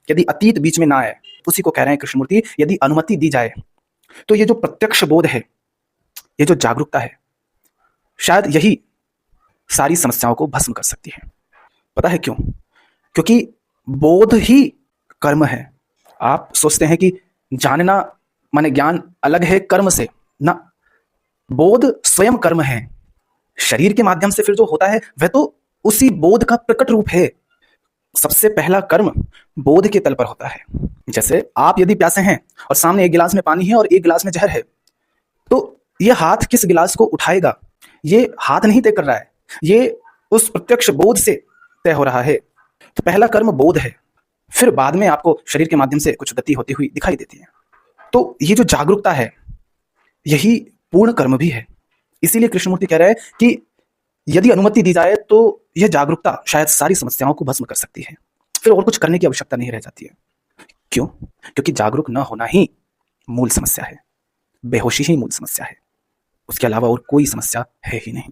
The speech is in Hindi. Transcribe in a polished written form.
यदि अतीत बीच में ना आए, उसी को कह रहे हैं कृष्णमूर्ति, यदि अनुमति दी जाए तो ये जो प्रत्यक्ष बोध है, ये जो जागरूकता है, शायद यही सारी समस्याओं को भस्म कर सकती है। पता है क्यों? क्योंकि बोध ही कर्म है। आप सोचते हैं कि जानना माने ज्ञान अलग है कर्म से, ना, बोध स्वयं कर्म है। शरीर के माध्यम से फिर जो होता है वह तो उसी बोध का प्रकट रूप है। सबसे पहला कर्म बोध के तल पर होता है। जैसे आप यदि प्यासे हैं और सामने एक गिलास में पानी है और एक गिलास में जहर है, तो यह हाथ किस गिलास को उठाएगा, ये हाथ नहीं तय कर रहा है, ये उस प्रत्यक्ष बोध से तय हो रहा है। तो पहला कर्म बोध है, फिर बाद में आपको शरीर के माध्यम से कुछ गति होती हुई दिखाई देती है। तो ये जो जागरूकता है, यही पूर्ण कर्म भी है। इसीलिए कृष्णमूर्ति कह रहे हैं कि यदि अनुमति दी जाए तो यह जागरूकता शायद सारी समस्याओं को भस्म कर सकती है, फिर और कुछ करने की आवश्यकता नहीं रह जाती है। क्यों? क्योंकि जागरूक न होना ही मूल समस्या है, बेहोशी ही मूल समस्या है, उसके अलावा और कोई समस्या है ही नहीं।